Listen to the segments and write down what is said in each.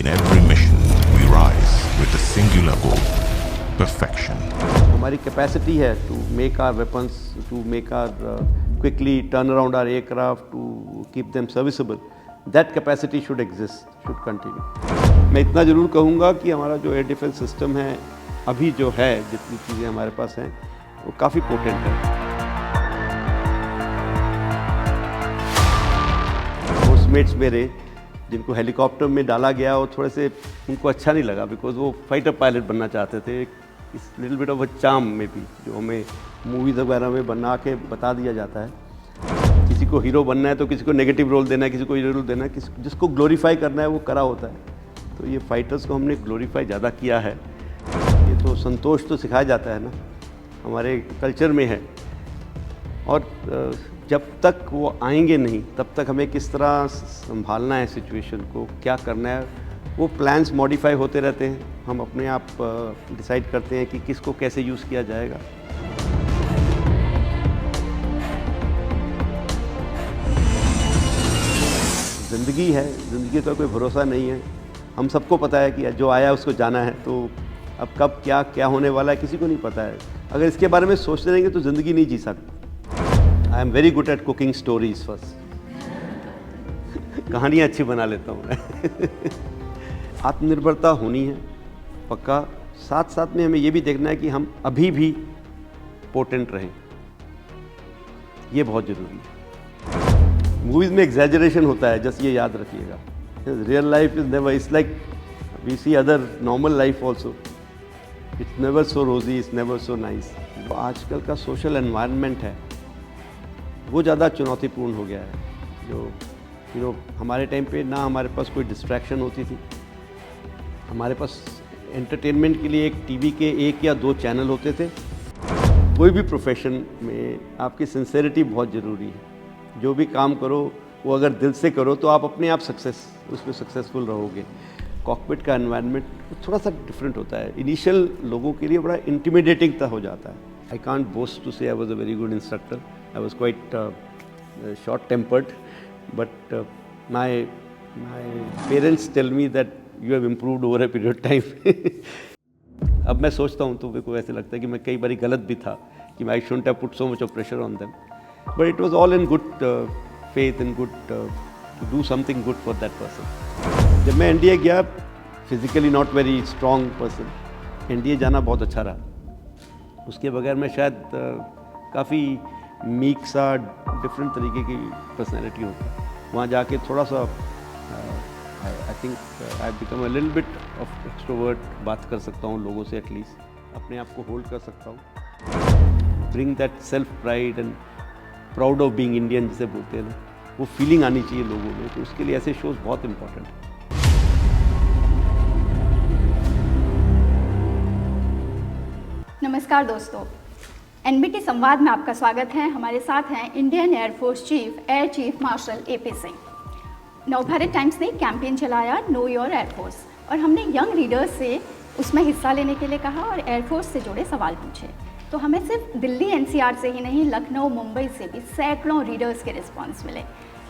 In every mission, we rise with a singular goal: perfection. हमारी capacity है to make our weapons, to make our quickly turn around our aircraft, to keep them serviceable. That capacity should exist, should continue. मैं इतना ज़रूर कहूँगा कि हमारा जो air defence system है अभी जो है, जितनी चीज़ें हमारे पास हैं वो काफ़ी पोटेंट है. फोर्समेट्स मेरे जिनको हेलीकॉप्टर में डाला गया और थोड़े से उनको अच्छा नहीं लगा, बिकॉज वो फाइटर पायलट बनना चाहते थे. इस little bit of a charm में भी जो हमें मूवीज़ वगैरह में बना के बता दिया जाता है. किसी को हीरो बनना है तो किसी को नेगेटिव रोल देना है, किसी को हीरो रोल देना है, जिसको ग्लोरीफाई करना है वो करा होता है. तो ये फाइटर्स को हमने ग्लोरीफाई ज़्यादा किया है. ये तो संतोष तो सिखाया जाता है ना, हमारे कल्चर में है. और जब तक वो आएंगे नहीं तब तक हमें किस तरह संभालना है सिचुएशन को, क्या करना है, वो प्लान्स मॉडिफाई होते रहते हैं. हम अपने आप डिसाइड करते हैं कि किसको कैसे यूज़ किया जाएगा. ज़िंदगी है, ज़िंदगी का कोई भरोसा नहीं है. हम सबको पता है कि जो आया उसको जाना है, तो अब कब क्या क्या होने वाला है किसी को नहीं पता है. अगर इसके बारे में सोचते रहेंगे तो ज़िंदगी नहीं जी सकते. I am very good at cooking stories first. कहानियाँ अच्छी बना लेता हूँ मैं. आत्मनिर्भरता होनी है पक्का. साथ साथ में हमें ये भी देखना है कि हम अभी भी पोटेंट रहें. ये बहुत ज़रूरी है. मूवीज़ में एग्जैजरेशन होता है, जस्ट ये याद रखिएगा. Real life is never, it's like we see other normal life also. It's never so rosy, it's never so nice. आजकल का सोशल एनवायरनमेंट है वो ज़्यादा चुनौतीपूर्ण हो गया है. जो हमारे टाइम पे ना हमारे पास कोई डिस्ट्रैक्शन होती थी. हमारे पास एंटरटेनमेंट के लिए एक टीवी के 1 या 2 चैनल होते थे. कोई भी प्रोफेशन में आपकी सिंसेरिटी बहुत ज़रूरी है. जो भी काम करो वो अगर दिल से करो तो आप अपने आप उसमें सक्सेसफुल रहोगे. कॉकपिट का एनवायरनमेंट थोड़ा सा डिफरेंट होता है. इनिशियल लोगों के लिए बड़ा इंटिमिडेटिंग सा हो जाता है. आई कांट बोस्ट टू से I was a very good instructor. I was quite short-tempered, but my parents tell me that you have improved over a period of time. अब मैं सोचता हूँ तो मेरे को ऐसे लगता है कि मैं कई बार गलत भी था कि I shouldn't have put so much of pressure on them, but it was all in good faith and good to do something good for that person. जब मैं NDA गया, physically not very strong person, NDA जाना बहुत अच्छा रहा. उसके बगैर मैं शायद काफ़ी मीक सा डिफरेंट तरीके की पर्सनैलिटी होता है. वहाँ जाके थोड़ा सा I think I become a little bit of extrovert. बात कर सकता हूँ लोगों से, एटलीस्ट अपने आप को होल्ड कर सकता हूँ. Bring that self pride and proud of being Indian जिसे बोलते हैं ना, वो फीलिंग आनी चाहिए लोगों में. तो उसके लिए ऐसे शोज़ बहुत इम्पोर्टेंट है. नमस्कार दोस्तों, एनबीटी संवाद में आपका स्वागत है. हमारे साथ हैं Indian air force chief air chief marshal AP Singh. Navbharat times ने कैंपेन चलाया नो योर एयरफोर्स, और हमने यंग रीडर्स से उसमें हिस्सा लेने के लिए कहा और एयरफोर्स से जुड़े सवाल पूछे. तो हमें सिर्फ दिल्ली NCR से ही नहीं, लखनऊ, मुंबई से भी सैकड़ों रीडर्स के रिस्पॉन्स मिले.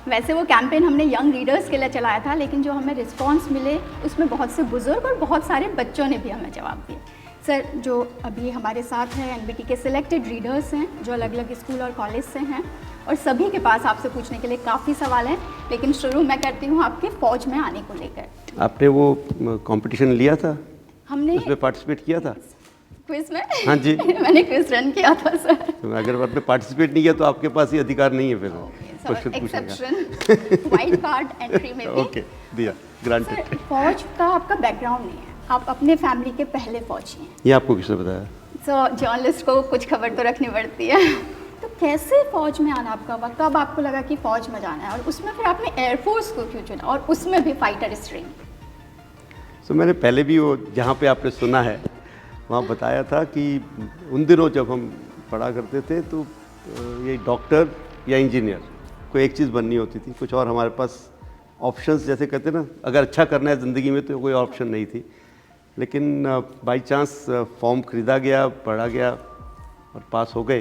वैसे वो कैंपेन हमने यंग रीडर्स के लिए चलाया था, लेकिन जो हमें रिस्पॉन्स मिले उसमें बहुत से बुजुर्ग और बहुत सारे बच्चों ने भी हमें जवाब दिए. सर, जो अभी हमारे साथ हैं एनबीटी के सिलेक्टेड रीडर्स हैं जो अलग अलग स्कूल और कॉलेज से हैं, और सभी के पास आपसे पूछने के लिए काफ़ी सवाल हैं. लेकिन शुरू मैं करती हूँ आपके फ़ौज में आने को लेकर. आपने वो कंपटीशन लिया था? हमने उसमें पार्टिसिपेट किया था क्विज में? हाँ जी. मैंने क्विज रन किया था सर. तो अगर आपने पार्टिसिपेट नहीं किया तो आपके पास ये अधिकार नहीं है फिर क्वेश्चन पूछने का. वाइल्ड कार्ड एंट्री में भी ओके दिया, ग्रांटेड. फौज का आपका बैकग्राउंड नहीं है, आप अपने फैमिली के पहले फौजी हैं. ये आपको किसने बताया? सो जर्नलिस्ट को कुछ खबर तो रखनी पड़ती है. तो कैसे फौज में आना आपका हुआ? कब आपको लगा कि फौज में जाना है, और उसमें फिर आपने एयरफोर्स को क्यों चुना, और उसमें भी फाइटर स्ट्रीम? सो मैंने पहले भी वो जहाँ पे आपने सुना है वहाँ बताया था कि उन दिनों जब हम पढ़ा करते थे तो ये डॉक्टर या इंजीनियर कोई एक चीज़ बननी होती थी. कुछ और हमारे पास ऑप्शंस, जैसे कहते ना, अगर अच्छा करना है ज़िंदगी में तो कोई ऑप्शन नहीं थी. लेकिन बाई चांस फॉर्म ख़रीदा गया, पढ़ा गया और पास हो गए.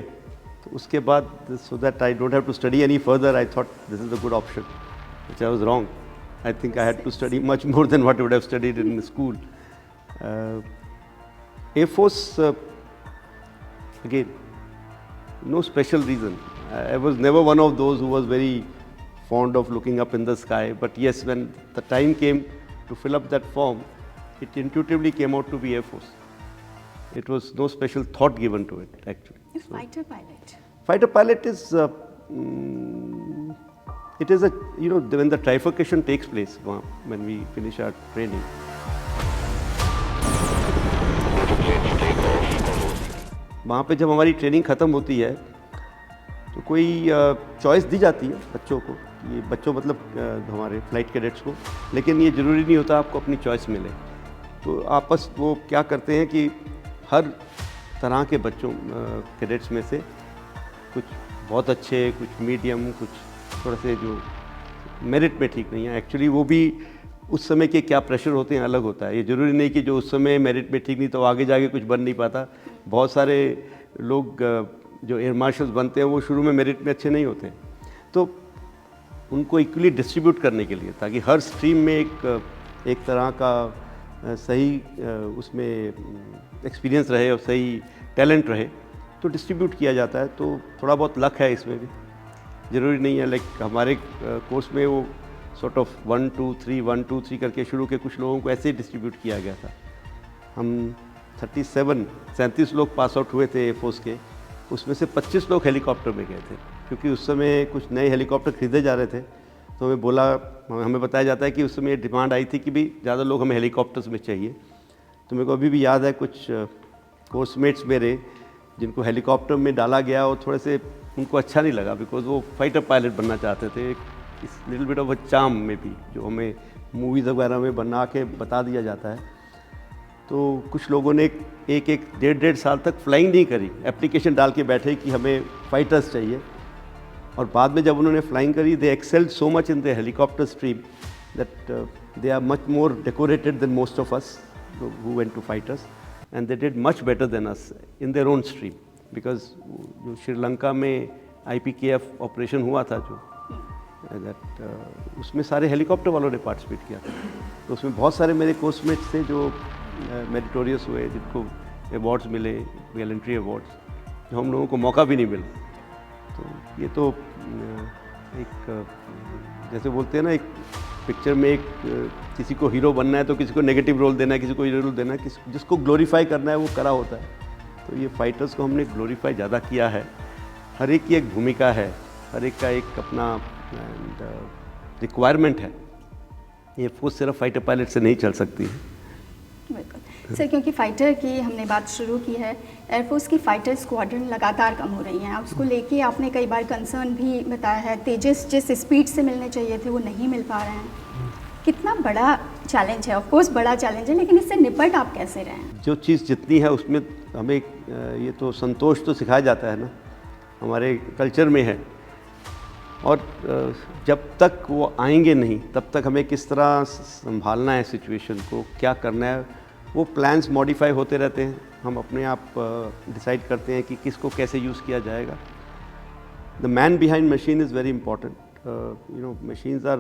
तो उसके बाद so that I don't have to study any further, I thought this is a good option, which I was wrong. I think I had to study much more than what I would have studied in school. Air Force, again, no special reason. I was never one of those who was very fond of looking up in the sky. But yes, when the time came to fill up that form, it intuitively came out to be Air Force. It was no special thought given to it, actually. A fighter pilot. Fighter pilot is, it is a, you know, when the trifurcation takes place, when we finish our training. वहाँ पे जब हमारी training ख़त्म होती है तो कोई choice दी जाती है बच्चों को, ये बच्चों मतलब हमारे फ्लाइट कैडेट्स को, लेकिन ये ज़रूरी नहीं होता आपको अपनी चॉइस मिले। तो आपस वो क्या करते हैं कि हर तरह के बच्चों कैडेट्स में से कुछ बहुत अच्छे, कुछ मीडियम, कुछ थोड़ा से जो मेरिट में ठीक नहीं है, एक्चुअली वो भी उस समय के क्या प्रेशर होते हैं अलग होता है। ये ज़रूरी नहीं कि जो उस समय मेरिट में ठीक नहीं तो आगे जाके कुछ बन नहीं पाता। बहुत सारे लोग जो एयर मार्शल्स बनते हैं वो शुरू में मेरिट में अच्छे नहीं होते हैं, तो उनको इक्वली डिस्ट्रीब्यूट करने के लिए, ताकि हर स्ट्रीम में एक तरह का सही उसमें एक्सपीरियंस रहे और सही टैलेंट रहे, तो डिस्ट्रीब्यूट किया जाता है। तो थोड़ा बहुत लक है इसमें भी, ज़रूरी नहीं है। लाइक हमारे कोर्स में वो सॉर्ट ऑफ 1 2 3 1 2 3 करके शुरू के कुछ लोगों को ऐसे ही डिस्ट्रीब्यूट किया गया था। हम 37 लोग पास आउट हुए थे एयरफोर्स के, उसमें से 25 लोग हेलीकॉप्टर में गए थे, क्योंकि उस समय कुछ नए हेलीकॉप्टर खरीदे जा रहे थे। तो हमें बताया जाता है कि उस समय डिमांड आई थी कि भी ज़्यादा लोग हमें हेलीकॉप्टर्स में चाहिए। तो मेरे को अभी भी याद है कुछ कोर्समेट्स मेरे जिनको हेलीकॉप्टर में डाला गया और थोड़े से उनको अच्छा नहीं लगा, बिकॉज वो फाइटर पायलट बनना चाहते थे। इस little bit of a charm में भी जो हमें मूवीज़ वगैरह में बना के बता दिया जाता है। तो कुछ लोगों ने एक 1.5 साल तक फ्लाइंग नहीं करी, एप्लीकेशन डाल के बैठे कि हमें फाइटर्स चाहिए, और बाद में जब उन्होंने फ्लाइंग करी, they excelled so much in the helicopter stream that they are much more decorated than most of us who went to fighters, and they did much better than us in their own stream. Because जो श्रीलंका में IPKF operation हुआ था जो उसमें सारे helicopter वालों ने participate किया था। तो उसमें बहुत सारे मेरे कोर्समेट्स थे जो मेरिटोरियस हुए, जिनको अवार्ड्स मिले, गैलेंट्री अवार्ड्स, जो हम लोगों को मौका भी नहीं मिला। तो ये तो एक जैसे बोलते हैं ना, एक पिक्चर में एक किसी को हीरो बनना है तो किसी को नेगेटिव रोल देना है, किसी को हीरो रोल देना है, जिसको ग्लोरीफाई करना है वो करा होता है। तो ये फाइटर्स को हमने ग्लोरीफाई ज़्यादा किया है। हर एक की एक भूमिका है, हर एक का एक अपना रिक्वायरमेंट है। ये फोर्स सिर्फ फाइटर पायलट से नहीं चल सकती है। बिल्कुल सर, क्योंकि फाइटर की हमने बात शुरू की है, एयरफोर्स की फाइटर स्क्वाड्रन लगातार कम हो रही हैं। अब उसको लेके आपने कई बार कंसर्न भी बताया है, तेजस जिस स्पीड से मिलने चाहिए थे वो नहीं मिल पा रहे हैं। कितना बड़ा चैलेंज है, ऑफ कोर्स बड़ा चैलेंज है, लेकिन इससे निपट आप कैसे रहे हैं? जो चीज़ जितनी है उसमें हमें ये तो संतोष तो सिखाया जाता है ना, हमारे कल्चर में है। और जब तक वो आएंगे नहीं तब तक हमें किस तरह संभालना है सिचुएशन को, क्या करना है, वो प्लान्स मॉडिफाई होते रहते हैं। हम अपने आप डिसाइड करते हैं कि किसको कैसे यूज़ किया जाएगा। The man behind machine is very important. You know, machines are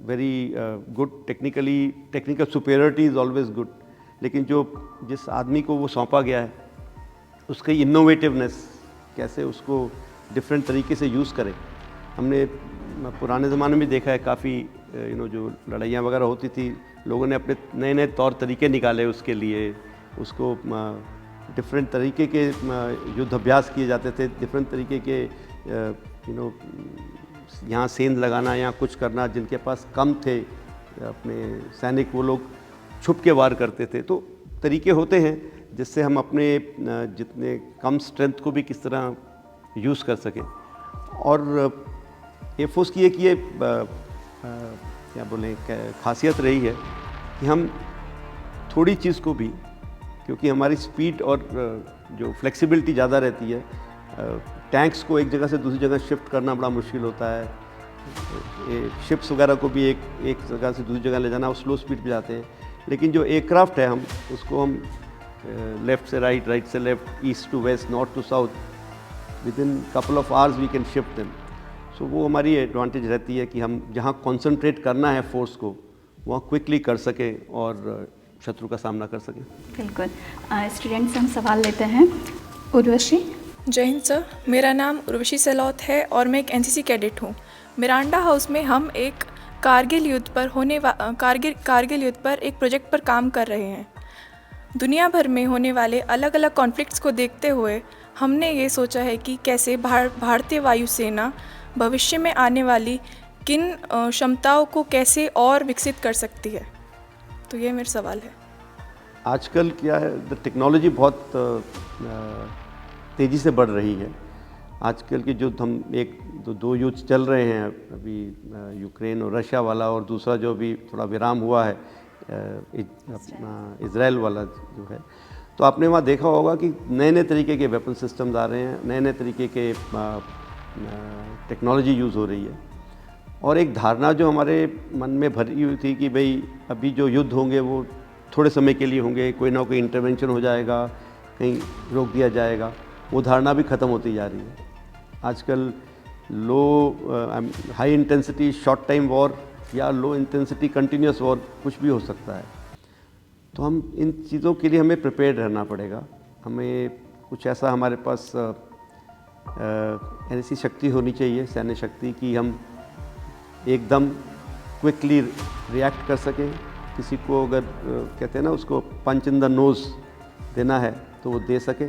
very good technical superiority is always good, लेकिन जिस आदमी को वो सौंपा गया है उसकी इनोवेटिवनेस, कैसे उसको डिफरेंट तरीके से यूज़ करें। हमने पुराने ज़माने में देखा है काफ़ी, यू नो, जो लड़ाइयाँ वगैरह होती थी, लोगों ने अपने नए नए तौर तरीके निकाले उसके लिए, उसको डिफरेंट तरीके के युद्ध अभ्यास किए जाते थे, डिफरेंट तरीके के यू नो, यहाँ सेंध लगाना या कुछ करना, जिनके पास कम थे अपने सैनिक, वो लोग छुप के वार करते थे। तो तरीके होते हैं जिससे हम अपने जितने कम स्ट्रेंथ को भी किस तरह यूज़ कर सकें। और एयरफोर्स की एक ये क्या बोलें खासियत रही है कि हम थोड़ी चीज़ को भी, क्योंकि हमारी स्पीड और जो फ्लेक्सिबिलिटी ज़्यादा रहती है, टैंक्स को एक जगह से दूसरी जगह शिफ्ट करना बड़ा मुश्किल होता है। शिप्स वगैरह को भी एक जगह से दूसरी जगह ले जाना, वो स्लो स्पीड पे जाते हैं। लेकिन जो एयरक्राफ्ट है, हम उसको हम लेफ़्ट से राइट, राइट से left, east to west, north to south, within couple of hours we can shift them. So वो हमारी एडवांटेज रहती है कि हम जहाँ कॉन्सेंट्रेट करना है फोर्स को वहाँ क्विकली कर सकें और शत्रु का सामना कर सकें। बिल्कुल। स्टूडेंट से हम सवाल लेते हैं। उर्वशी। जय हिंद सर, मेरा नाम उर्वशी सेलौत है और मैं एक एनसीसी कैडेट हूँ। मिरांडा हाउस में हम एक कारगिल युद्ध पर एक प्रोजेक्ट पर काम कर रहे हैं। दुनिया भर में होने वाले अलग अलग कॉन्फ्लिक्ट्स को देखते हुए हमने ये सोचा है कि कैसे भारतीय वायुसेना भविष्य में आने वाली किन क्षमताओं को कैसे और विकसित कर सकती है। तो ये मेरा सवाल है। आजकल क्या है, टेक्नोलॉजी बहुत तेज़ी से बढ़ रही है। आजकल के जो हम दो युद्ध चल रहे हैं अभी, यूक्रेन और रशिया वाला, और दूसरा जो अभी थोड़ा विराम हुआ है इजराइल वाला जो है, तो आपने वहाँ देखा होगा कि नए नए तरीके के वेपन सिस्टम्स आ रहे हैं, नए नए तरीके के टेक्नोलॉजी यूज़ हो रही है। और एक धारणा जो हमारे मन में भरी हुई थी कि भाई अभी जो युद्ध होंगे वो थोड़े समय के लिए होंगे, कोई ना कोई इंटरवेंशन हो जाएगा, कहीं रोक दिया जाएगा, वो धारणा भी ख़त्म होती जा रही है। आजकल high intensity short time war या लो इंटेंसिटी कंटिन्यूस वॉर कुछ भी हो सकता है। तो हम इन चीज़ों के लिए हमें प्रिपेयर्ड रहना पड़ेगा। हमें कुछ ऐसा हमारे पास ऐसी शक्ति होनी चाहिए, सैन्य शक्ति, कि हम एकदम क्विकली रिएक्ट कर सकें। किसी को अगर कहते हैं ना, उसको पंच इन द नोज़ देना है तो वो दे सके।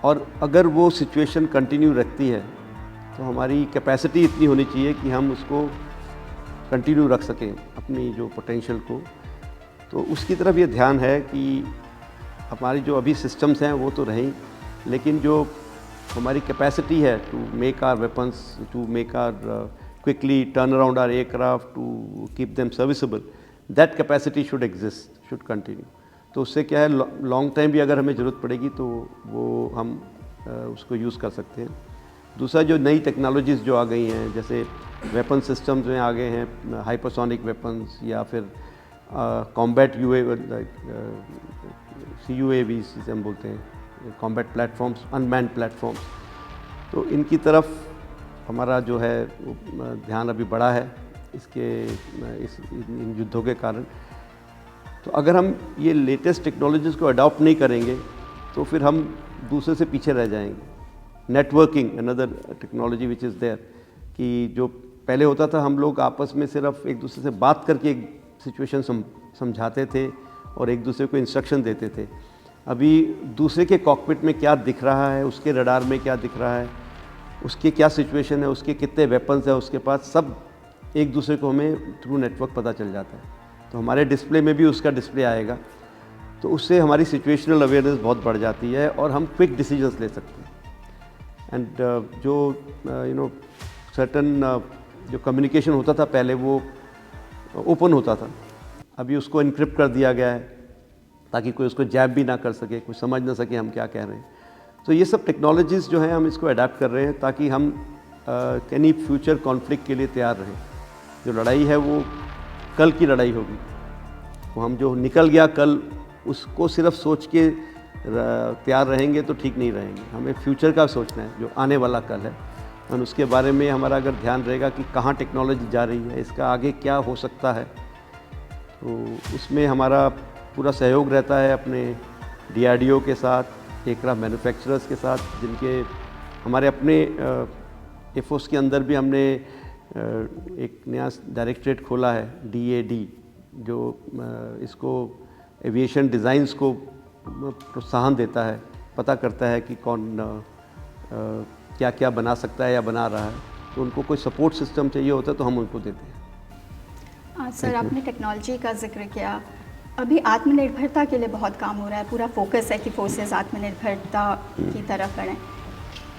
और अगर वो सिचुएशन कंटिन्यू रखती है तो हमारी कैपेसिटी इतनी होनी चाहिए कि हम उसको कंटिन्यू रख सकें, अपनी जो पोटेंशियल को। तो उसकी तरफ ये ध्यान है कि हमारी जो अभी सिस्टम्स हैं वो तो रहें, लेकिन जो हमारी कैपेसिटी है to make our weapons, to make our quickly turn around our aircraft, to keep them serviceable, that capacity should exist, should continue. तो उससे क्या है, लॉन्ग टाइम भी अगर हमें ज़रूरत पड़ेगी तो वो हम उसको यूज़ कर सकते हैं। दूसरा, जो नई टेक्नोलॉजीज़ जो आ गई हैं, जैसे वेपन सिस्टम्स में आ गए हैं हाइपरसोनिक वेपन्स, या फिर कॉम्बैट CUAV जिसे हम बोलते हैं, कॉम्बैट प्लेटफॉर्म्स, अनमैन्ड प्लेटफॉर्म्स। तो इनकी तरफ हमारा जो है ध्यान अभी बढ़ा है इन युद्धों के कारण। तो अगर हम ये लेटेस्ट टेक्नोलॉजीज़ को अडॉप्ट नहीं करेंगे तो फिर हम दूसरे से पीछे रह जाएंगे। Networking, another technology which is there, कि जो पहले होता था, हम लोग आपस में सिर्फ एक दूसरे से बात करके एक सिचुएशन समझाते थे और एक दूसरे को इंस्ट्रक्शन देते थे। अभी दूसरे के कॉकपिट में क्या दिख रहा है, उसके रडार में क्या दिख रहा है, उसकी क्या सिचुएशन है, उसके कितने वेपन्स हैं उसके पास, सब एक दूसरे को हमें थ्रू नेटवर्क पता चल जाता है। तो हमारे डिस्प्ले में भी उसका डिस्प्ले आएगा, तो उससे हमारी सिचुएशनल अवेयरनेस बहुत बढ़ जाती है और हम क्विक डिसीजंस ले सकते हैं। एंड जो सर्टन जो कम्युनिकेशन होता था पहले, वो ओपन होता था, अभी उसको इनक्रिप्ट कर दिया गया है ताकि कोई उसको जैब भी ना कर सके, कोई समझ ना सके हम क्या कह रहे हैं। तो ये सब टेक्नोलॉजीज़ जो हैं, हम इसको अडेप्ट कर रहे हैं ताकि हम कहीं फ्यूचर कॉन्फ्लिक्ट के लिए तैयार रहें। जो लड़ाई है वो कल की लड़ाई होगी, वो हम जो निकल गया कल, उसको सिर्फ सोच के तैयार रहेंगे तो ठीक नहीं रहेंगे। हमें फ्यूचर का सोचना है, जो आने वाला कल है, और उसके बारे में हमारा अगर ध्यान रहेगा कि कहाँ टेक्नोलॉजी जा रही है, इसका आगे क्या हो सकता है, तो उसमें हमारा पूरा सहयोग रहता है अपने DRDO के साथ, एयरक्राफ्ट मैन्युफैक्चरर्स के साथ, जिनके हमारे अपने एयरफोर्स के अंदर भी हमने एक नया डायरेक्टरेट खोला है, DAD, जो इसको एविएशन डिज़ाइंस को प्रोत्साहन देता है, पता करता है कि कौन क्या क्या बना सकता है या बना रहा है। तो उनको कोई सपोर्ट सिस्टम चाहिए होता है तो हम उनको देते हैं। सर, आपने टेक्नोलॉजी का जिक्र किया, अभी आत्मनिर्भरता के लिए बहुत काम हो रहा है, पूरा फोकस है कि फोर्सेस आत्मनिर्भरता की तरफ बढ़ें।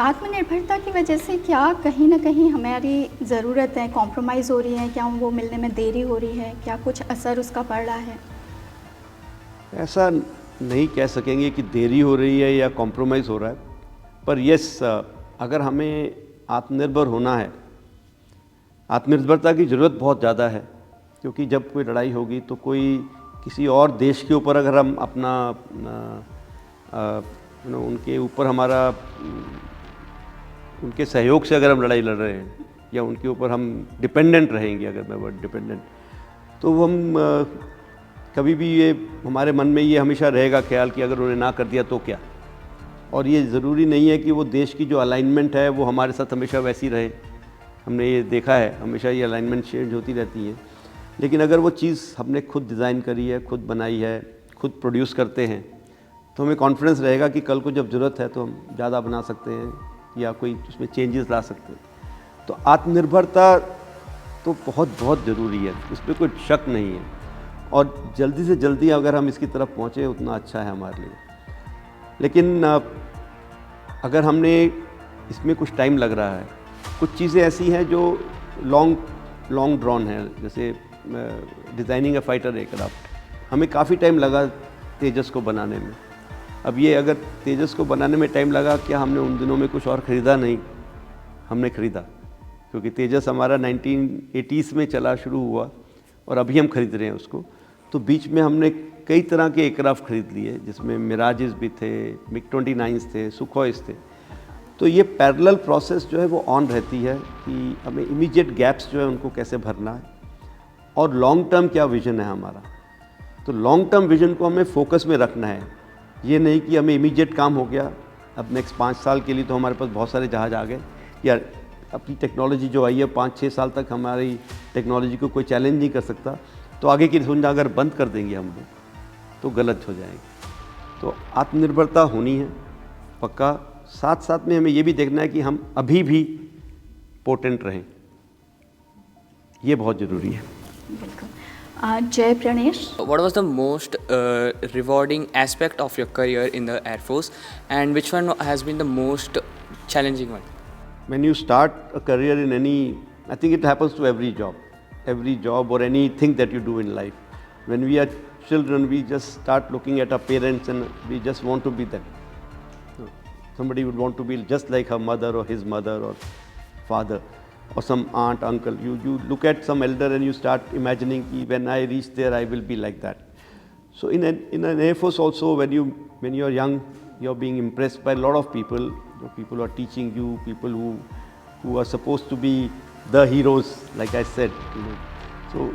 आत्मनिर्भरता की वजह से क्या कहीं ना कहीं हमारी ज़रूरतें कॉम्प्रोमाइज़ हो रही हैं, क्या वो मिलने में देरी हो रही है, क्या कुछ असर उसका पड़ रहा है? ऐसा नहीं कह सकेंगे कि देरी हो रही है या कॉम्प्रोमाइज़ हो रहा है, पर यस, अगर हमें आत्मनिर्भर होना है, आत्मनिर्भरता की ज़रूरत बहुत ज़्यादा है, क्योंकि जब कोई लड़ाई होगी तो कोई किसी और देश के ऊपर अगर हम अपना उनके ऊपर हमारा उनके सहयोग से अगर हम लड़ाई लड़ रहे हैं या उनके ऊपर हम डिपेंडेंट रहेंगे, अगर मैं वर्ड डिपेंडेंट, तो वो हम कभी भी ये हमारे मन में ये हमेशा रहेगा ख्याल कि अगर उन्होंने ना कर दिया तो क्या। और ये ज़रूरी नहीं है कि वो देश की जो अलाइनमेंट है वो हमारे साथ हमेशा वैसी रहे। हमने ये देखा है हमेशा ये अलाइनमेंट चेंज होती रहती है, लेकिन अगर वो चीज़ हमने खुद डिज़ाइन करी है, खुद बनाई है, खुद प्रोड्यूस करते हैं, तो हमें कॉन्फिडेंस रहेगा कि कल को जब ज़रूरत है तो हम ज़्यादा बना सकते हैं या कोई उसमें चेंजेस ला सकते हैं। तो आत्मनिर्भरता तो बहुत बहुत ज़रूरी है, इसमें कोई शक नहीं है, और जल्दी से जल्दी अगर हम इसकी तरफ पहुँचे उतना अच्छा है हमारे लिए। लेकिन अगर हमने इसमें कुछ टाइम लग रहा है, कुछ चीज़ें ऐसी हैं जो लॉन्ग ड्रॉन है, जैसे डिज़ाइनिंग ए फाइटर एयरक्राफ्ट, हमें काफ़ी टाइम लगा तेजस को बनाने में। अब ये अगर तेजस को बनाने में टाइम लगा, क्या हमने उन दिनों में कुछ और ख़रीदा? नहीं, हमने ख़रीदा, क्योंकि तेजस हमारा 1980s में चला शुरू हुआ और अभी हम ख़रीद रहे हैं उसको। तो बीच में हमने कई तरह के एयरक्राफ्ट ख़रीद लिए, जिसमें मिराजेस भी थे, MiG-29 थे, सुखोइस थे। तो ये पैरेलल प्रोसेस जो है वो ऑन रहती है कि हमें इमीडिएट गैप्स जो है उनको कैसे भरना है और लॉन्ग टर्म क्या विज़न है हमारा। तो लॉन्ग टर्म विज़न को हमें फोकस में रखना है, ये नहीं कि हमें इमीडिएट काम हो गया, अब नेक्स्ट 5 साल के लिए तो हमारे पास बहुत सारे जहाज़ आ गए, या अपनी टेक्नोलॉजी जो आई है 5-6 साल तक हमारी टेक्नोलॉजी को कोई चैलेंज नहीं कर सकता, तो आगे की सुविधा अगर बंद कर देंगे हम लोग तो गलत हो जाएगी। तो आत्मनिर्भरता होनी है पक्का, साथ साथ में हमें ये भी देखना है कि हम अभी भी पोटेंट रहें, ये बहुत ज़रूरी है। बिल्कुल। जय Pranesh, What was the most rewarding aspect of your career in the Air Force, and which one has been the most challenging one? When you start a career in any, I think it happens to every job or anything that you do in life. When we are children, we just start looking at our parents and we just want to be them. Somebody would want to be just like her mother or his mother or father or some aunt, uncle. You look at some elder and you start imagining ki when I reach there, I will be like that. So in an Air Force also, when you are young, you are being impressed by a lot of people. People who are teaching you, people who are supposed to be the heroes, like I said. So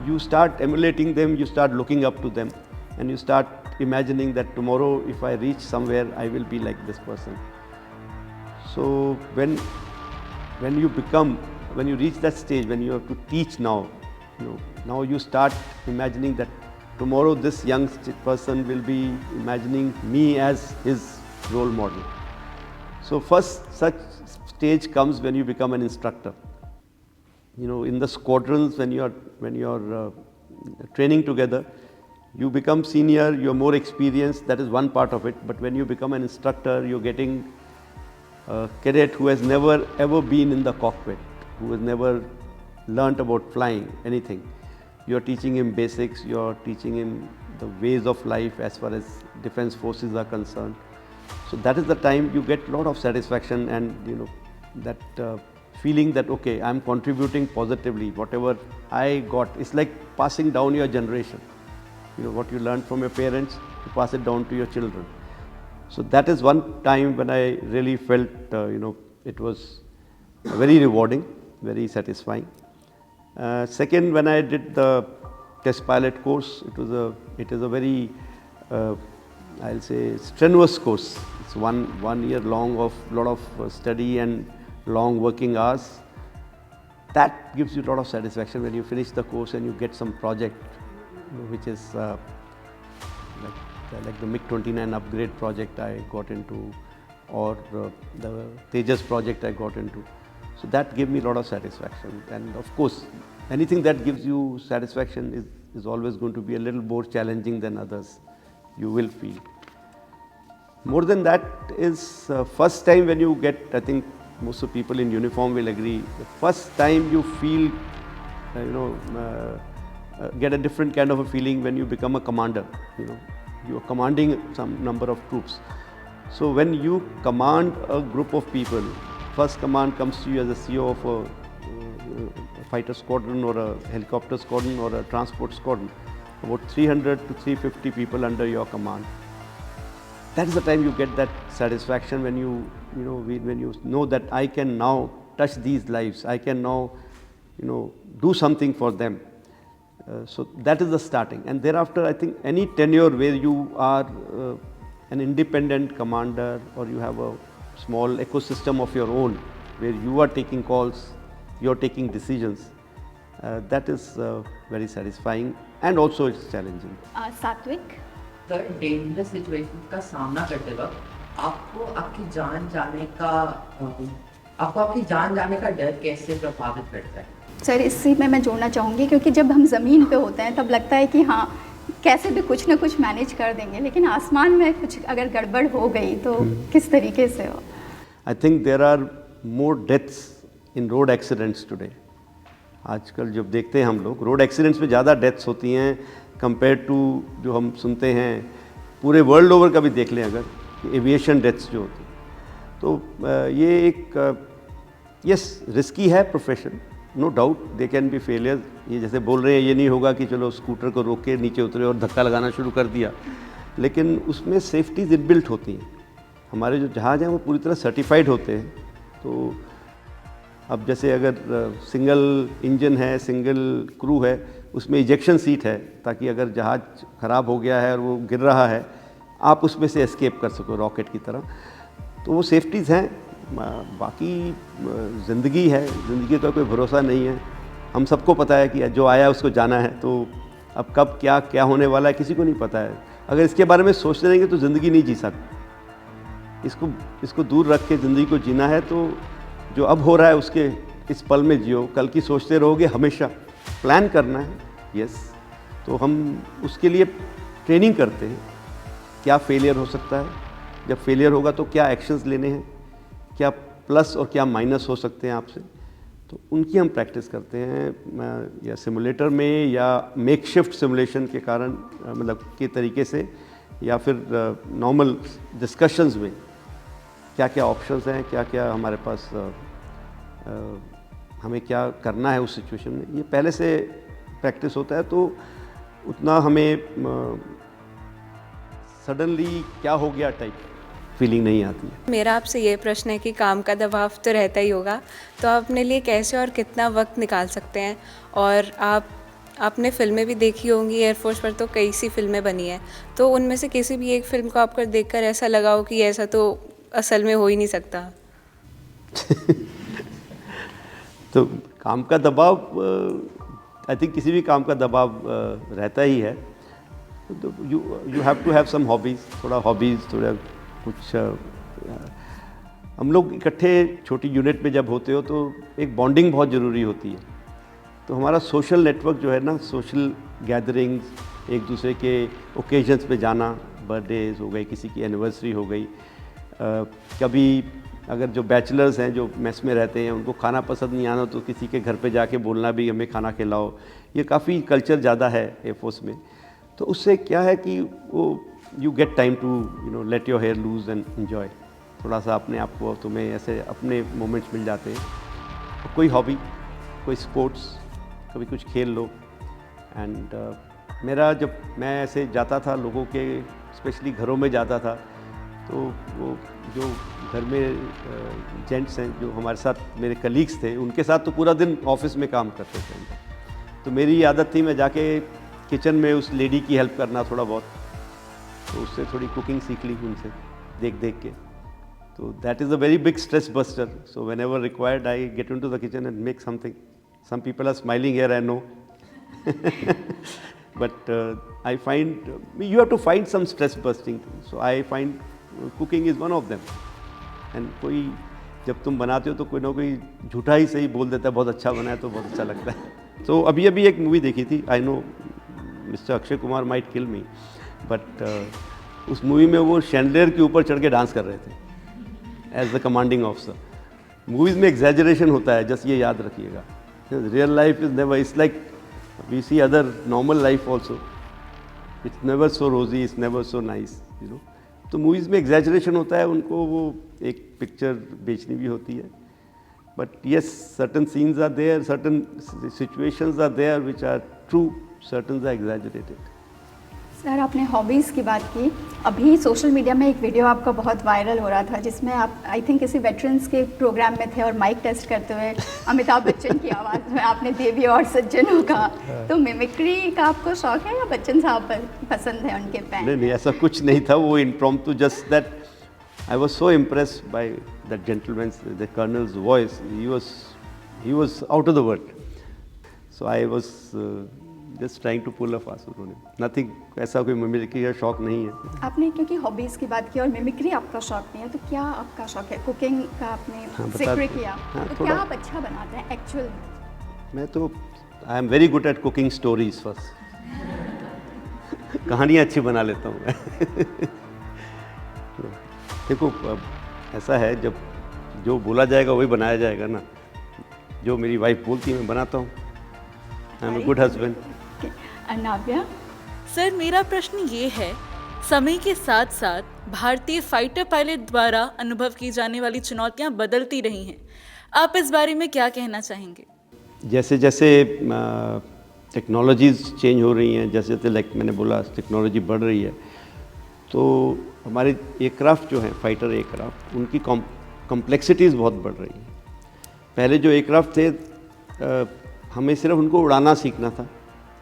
you start emulating them, you start looking up to them, and you start imagining that tomorrow if I reach somewhere, I will be like this person. So when you reach that stage, when you have to teach now, now you start imagining that tomorrow this young person will be imagining me as his role model. So first such stage comes when you become an instructor. In the squadrons, when you are training together, you become senior, you are more experienced, that is one part of it. But when you become an instructor, you're getting a cadet who has never ever been in the cockpit, who has never learnt about flying, anything. You're teaching him basics, you're teaching him the ways of life as far as defense forces are concerned. So that is the time you get a lot of satisfaction and that feeling that okay, I'm contributing positively. Whatever I got, it's like passing down your generation. What you learned from your parents, you pass it down to your children. So that is one time when I really felt, it was very rewarding, very satisfying. Second, when I did the test pilot course, it is a very, I'll say, strenuous course. It's one year long of lot of study and long working hours. That gives you a lot of satisfaction when you finish the course and you get some project, which is like the MiG-29 upgrade project I got into, or the Tejas project I got into. So that gave me a lot of satisfaction. And of course, anything that gives you satisfaction is always going to be a little more challenging than others, you will feel. More than that is first time when you get, I think most of people in uniform will agree, the first time you feel, get a different kind of a feeling when you become a commander. You are commanding some number of troops. So when you command a group of people, first command comes to you as a CEO of a fighter squadron or a helicopter squadron or a transport squadron, about 300 to 350 people under your command. that is the time you get that satisfaction when you know that I can now touch these lives, I can now do something for them. So that is the starting, and thereafter I think any tenure where you are an independent commander, or you have a small ecosystem of your own where you are taking calls, you are taking decisions, that is very satisfying, and also it's challenging. सात्विक, sir dangerous situation का सामना करते वक्त आपको आपकी जान जाने का डर कैसे प्रभावित करता है? सर इसी में मैं जोड़ना चाहूँगी, क्योंकि जब हम ज़मीन पे होते हैं तब लगता है कि हाँ कैसे भी कुछ ना कुछ मैनेज कर देंगे, लेकिन आसमान में कुछ अगर गड़बड़ हो गई तो किस तरीके से हो? I think there are more deaths in road accidents today. आजकल जब देखते हैं हम लोग, रोड एक्सीडेंट्स में ज़्यादा डेथ्स होती हैं कंपेयर टू जो हम सुनते हैं पूरे वर्ल्ड ओवर का भी देख लें अगर, एविएशन डेथ्स जो होती हैं. तो ये एक यस रिस्की है profession, no doubt they can be failure. ये जैसे बोल रहे हैं, ये नहीं होगा कि चलो स्कूटर को रोक के नीचे उतरे और धक्का लगाना शुरू कर दिया, लेकिन उसमें सेफ्टीज इनबिल्ट होती हैं. हमारे जो जहाज़ हैं वो पूरी तरह सर्टिफाइड होते हैं. तो अब जैसे अगर सिंगल इंजन है, सिंगल क्रू है, उसमें इजेक्शन सीट है, ताकि अगर जहाज़ ख़राब हो गया है और वो गिर रहा है, आप उसमें से एस्केप कर सको रॉकेट की तरह. तो वो सेफ्टीज़ हैं. बाकी ज़िंदगी है, ज़िंदगी का कोई भरोसा नहीं है. हम सबको पता है कि जो आया उसको जाना है, तो अब कब क्या होने वाला है किसी को नहीं पता है. अगर इसके बारे में सोचते रहेंगे तो ज़िंदगी नहीं जी सकते. इसको दूर रख के ज़िंदगी को जीना है, तो जो अब हो रहा है उसके इस पल में जियो. कल की सोचते रहोगे हमेशा. प्लान करना है, यस. तो हम उसके लिए ट्रेनिंग करते हैं. क्या फेलियर हो सकता है, जब फेलियर होगा तो क्या एक्शंस लेने हैं, क्या प्लस और क्या माइनस हो सकते हैं आपसे, तो उनकी हम प्रैक्टिस करते हैं या सिमुलेटर में या मेकशिफ्ट सिमुलेशन के कारण, मतलब के तरीके से, या फिर नॉर्मल डिस्कशंस में क्या क्या ऑप्शंस हैं, क्या क्या हमारे पास हमें क्या करना है उस सिचुएशन में. ये पहले से प्रैक्टिस होता है, तो उतना हमें सडनली क्या हो गया टाइप फीलिंग नहीं आती है. मेरा आपसे ये प्रश्न है कि काम का दबाव तो रहता ही होगा, तो आप अपने लिए कैसे और कितना वक्त निकाल सकते हैं? और आपने फिल्में भी देखी होंगी, एयरफोर्स पर तो कई सी फिल्में बनी हैं, तो उनमें से किसी भी एक फिल्म को आपको देखकर ऐसा लगा हो कि ऐसा तो असल में हो ही नहीं सकता? तो काम का दबाव, आई थिंक किसी भी काम का दबाव रहता ही है. तो you have to have some hobbies, थोड़ा कुछ. हम लोग इकट्ठे छोटी यूनिट में जब होते हो तो एक बॉन्डिंग बहुत ज़रूरी होती है. तो हमारा सोशल नेटवर्क जो है ना, सोशल गैदरिंग्स, एक दूसरे के ओकेजन्स पे जाना, बर्थडेज हो गई, किसी की एनिवर्सरी हो गई, कभी अगर जो बैचलर्स हैं जो मेस में रहते हैं उनको खाना पसंद नहीं आना तो किसी के घर पे जाके बोलना भी हमें खाना खिलाओ. ये काफ़ी कल्चर ज़्यादा है एयरफोर्स में. तो उससे क्या है कि वो you get time to let your hair loose and enjoy. थोड़ा सा अपने आप को, तुम्हें ऐसे अपने मोमेंट्स मिल जाते हैं. कोई हॉबी, कोई स्पोर्ट्स, कभी कुछ खेल लो. एंड मेरा जब मैं ऐसे जाता था लोगों के, स्पेशली घरों में जाता था, तो वो जो घर में जेंट्स हैं जो हमारे साथ मेरे कलीग्स थे, उनके साथ तो पूरा दिन ऑफिस में काम करते थे. तो मेरी आदत थी मैं जाके किचन में उस लेडी की हेल्प करना थोड़ा बहुत. तो उससे थोड़ी कुकिंग सीख ली उनसे देख के. तो that is a very big stress buster. So whenever required I get into the kitchen and make something. Some people are smiling here, I know. But I find you have to find some stress busting things. So I find cooking is one of them. And कोई जब तुम बनाते हो तो कोई ना कोई झूठा ही सही बोल देता है, बहुत अच्छा बना है तो बहुत अच्छा लगता है. तो अभी एक मूवी देखी थी, I know mister Akshay Kumar might kill me, but उस मूवी में वो शैंडलियर के ऊपर चढ़ के डांस कर रहे थे as the commanding officer. Movies में एग्जैजरेशन होता है, जस्ट ये याद रखिएगा. Real life is never, it's like we see other normal life also, it's never so rosy, it's never so nice, you know. तो मूवीज़ में एग्जैजरेशन होता है, उनको वो एक पिक्चर बेचनी भी होती है. But yes, certain scenes are there, certain situations are there which are true, certain are exaggerated. Sir आपने हॉबीज़ की बात की, अभी सोशल मीडिया में एक वीडियो आपका बहुत वायरल हो रहा था जिसमें आप आई थिंक किसी वेटरन्स के प्रोग्राम में थे और माइक टेस्ट करते हुए अमिताभ बच्चन की आवाज़ में आपने देवी और सज्जनों का, तो मिमिक्री का आपको शौक है या बच्चन साहब पसंद है उनके फैन? नहीं, ऐसा कुछ नहीं था, वो impromptu, just that I was so impressed by that gentleman, the colonel's voice, he was out of the world, so I was just trying to pull a fast, nothing, ऐसा कोई मिमिक्री का शौक नहीं है। आपने क्योंकि हॉबीज़ की बात की और मिमिक्री आपका शौक नहीं है, तो क्या आपका शौक है? कुकिंग का आपने जिक्र किया, तो क्या आप अच्छा बनाते हैं एक्चुअल में? मैं तो I am very good at cooking stories first, कहानियाँ अच्छी बना लेता हूँ मैं। देखो अब ऐसा है, जब जो बोला जाएगा वही बनाया जाएगा ना, जो मेरी वाइफ बोलती है मैं बनाता हूँ। I am a good husband. Navya? Sir मेरा प्रश्न ये है, समय के साथ साथ भारतीय फाइटर पायलट द्वारा अनुभव की जाने वाली चुनौतियां बदलती रही हैं, आप इस बारे में क्या कहना चाहेंगे? जैसे जैसे टेक्नोलॉजीज़ चेंज हो रही हैं, जैसे जैसे लाइक मैंने बोला टेक्नोलॉजी बढ़ रही है, तो हमारे एयरक्राफ्ट जो हैं, फाइटर एयरक्राफ्ट, उनकी कॉम्प्लेक्सिटीज़ बहुत बढ़ रही हैं। पहले जो एयरक्राफ्ट थे हमें सिर्फ उनको उड़ाना सीखना था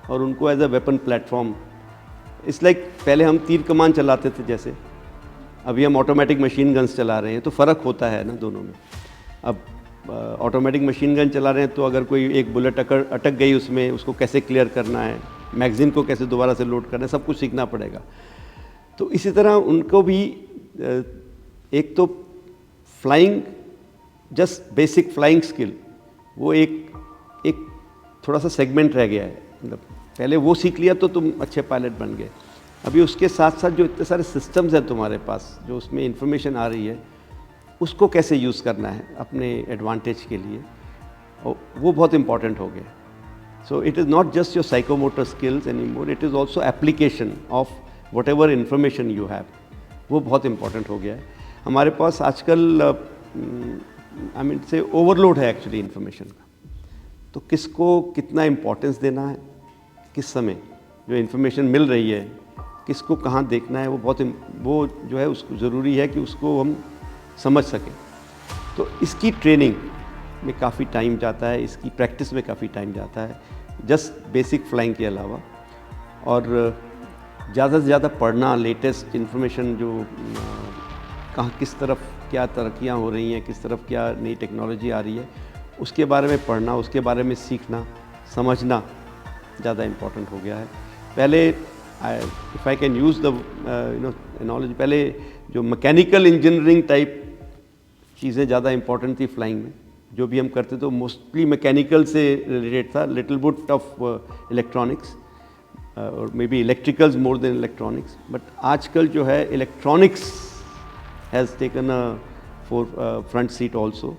और उनको as a weapon platform, it's like पहले हम तीर कमान चलाते थे, जैसे अभी हम ऑटोमेटिक मशीन गन्स चला रहे हैं, तो फ़र्क होता है ना दोनों में। अब ऑटोमेटिक मशीन गन चला रहे हैं तो अगर कोई एक बुलेट अटक गई उसमें, उसको कैसे क्लियर करना है, मैगज़ीन को कैसे दोबारा से लोड करना है, सब कुछ सीखना पड़ेगा। तो इसी तरह उनको भी एक तो flying, just basic flying skill, वो एक थोड़ा सा सेगमेंट रह गया है। मतलब पहले वो सीख लिया तो तुम अच्छे पायलट बन गए, अभी उसके साथ साथ जो इतने सारे सिस्टम्स हैं तुम्हारे पास, जो उसमें इंफॉर्मेशन आ रही है, उसको कैसे यूज़ करना है अपने एडवांटेज के लिए, और वो बहुत इंपॉर्टेंट हो गया। So it is not just your psychomotor skills any more, it is also application of what ever information you have, वो बहुत इंपॉर्टेंट हो गया है। हमारे पास आजकल आई मीन से ओवरलोड है एक्चुअली इन्फॉर्मेशन का, तो किसको कितना इम्पोर्टेंस देना है, किस समय जो इन्फॉर्मेशन मिल रही है, किसको कहाँ देखना है, वो जो है उसको ज़रूरी है कि उसको हम समझ सकें। तो इसकी ट्रेनिंग में काफ़ी टाइम जाता है, इसकी प्रैक्टिस में काफ़ी टाइम जाता है, जस्ट बेसिक फ्लाइंग के अलावा। और ज़्यादा से ज़्यादा पढ़ना, लेटेस्ट इन्फॉर्मेशन जो कहाँ किस तरफ क्या तरक्कियाँ हो रही हैं, किस तरफ क्या नई टेक्नोलॉजी आ रही है, उसके बारे में पढ़ना, उसके बारे में सीखना, समझना ज़्यादा इम्पोर्टेंट हो गया है। पहले if I can use the knowledge, पहले जो मैकेनिकल इंजीनियरिंग टाइप चीज़ें ज़्यादा इम्पोर्टेंट थी फ्लाइंग में, जो भी हम करते थे मोस्टली मैकेनिकल से रिलेटेड था, लिटिल बिट ऑफ इलेक्ट्रॉनिक्स और may be electricals more than electronics. But आजकल जो है electronics has taken a front seat also,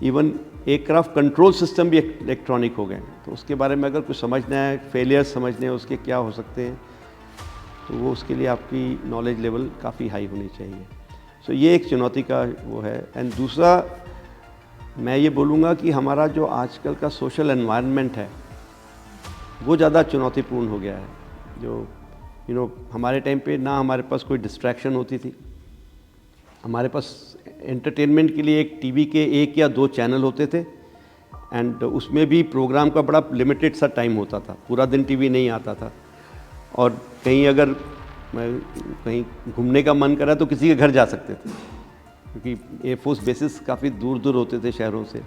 even aircraft control system भी इलेक्ट्रॉनिक हो गए, तो उसके बारे में अगर कुछ समझना है, फेलियर्स समझने हैं उसके क्या हो सकते हैं, तो वो उसके लिए आपकी नॉलेज लेवल काफ़ी हाई होनी चाहिए। सो ये एक चुनौती का वो है। एंड दूसरा मैं ये बोलूँगा कि हमारा जो आजकल का सोशल एनवायरनमेंट है वो ज़्यादा चुनौतीपूर्ण हो गया है। जो हमारे टाइम पे ना हमारे पास कोई डिस्ट्रैक्शन होती थी, हमारे पास एंटरटेनमेंट के लिए एक टीवी के 1 या 2 चैनल होते थे, एंड उसमें भी प्रोग्राम का बड़ा लिमिटेड सा टाइम होता था, पूरा दिन टीवी नहीं आता था। और कहीं अगर कहीं घूमने का मन करा तो किसी के घर जा सकते थे, क्योंकि एयरफोर्स बेसिस काफ़ी दूर दूर होते थे शहरों से।